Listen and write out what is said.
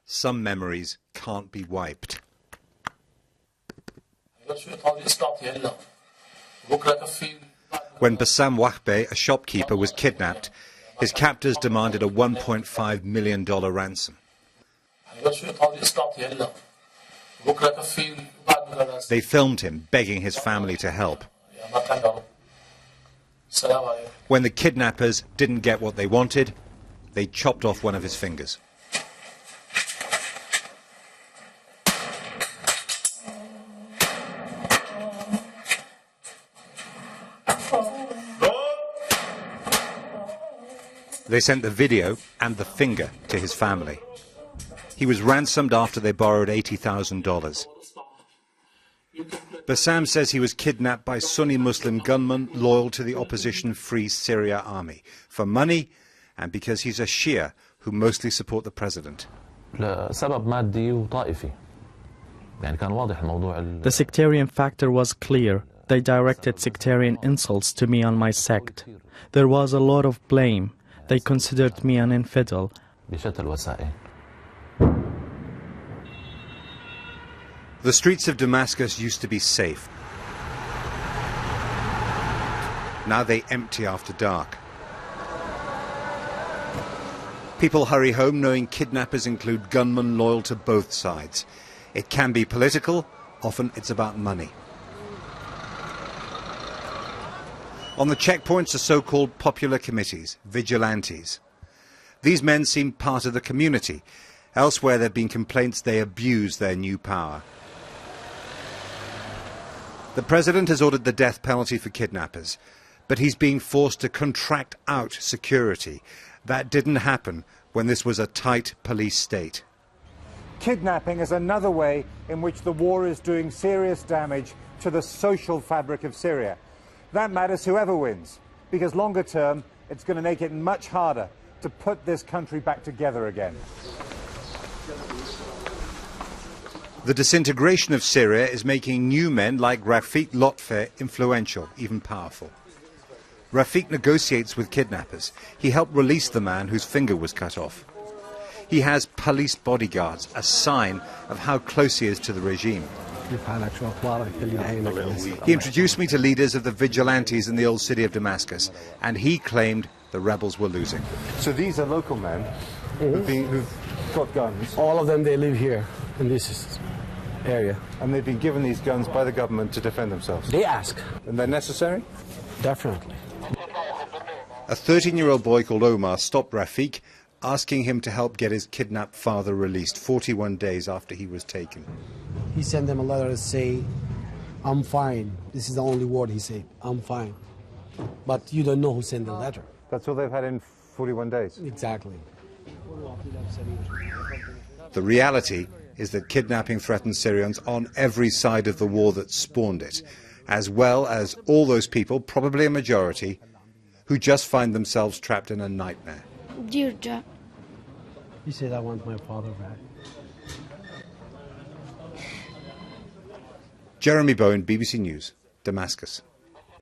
Some memories can't be wiped. When Bassam Wahbe, a shopkeeper, was kidnapped, his captors demanded a $1.5 million ransom. They filmed him begging his family to help. When the kidnappers didn't get what they wanted, they chopped off one of his fingers. They sent the video and the finger to his family. He was ransomed after they borrowed $80,000. Bassam says he was kidnapped by Sunni Muslim gunmen loyal to the opposition Free Syria army for money and because he's a Shia who mostly support the president. The sectarian factor was clear. They directed sectarian insults to me on my sect. There was a lot of blame. They considered me an infidel. The streets of Damascus used to be safe. Now they empty after dark. People hurry home knowing kidnappers include gunmen loyal to both sides. It can be political, often it's about money. On the checkpoints are so-called popular committees, vigilantes. These men seem part of the community. Elsewhere there have been complaints they abuse their new power. The president has ordered the death penalty for kidnappers, but he's being forced to contract out security. That didn't happen when this was a tight police state. Kidnapping is another way in which the war is doing serious damage to the social fabric of Syria. That matters whoever wins, because longer term, it's going to make it much harder to put this country back together again. The disintegration of Syria is making new men like Rafiq Lotfe influential, even powerful. Rafiq negotiates with kidnappers. He helped release the man whose finger was cut off. He has police bodyguards, a sign of how close he is to the regime. He introduced me to leaders of the vigilantes in the old city of Damascus, and he claimed the rebels were losing. So these are local men who've got guns. All of them, they live here in this area. And they've been given these guns by the government to defend themselves? They ask. And they're necessary? Definitely. A 13-year-old boy called Omar stopped Rafiq, asking him to help get his kidnapped father released 41 days after he was taken. He sent them a letter to say, I'm fine. This is the only word he said, I'm fine. But you don't know who sent the letter. That's all they've had in 41 days? Exactly. The reality is that kidnapping threatens Syrians on every side of the war that spawned it, as well as all those people, probably a majority, who just find themselves trapped in a nightmare. He said, I want my father back. Jeremy Bowen, BBC News, Damascus.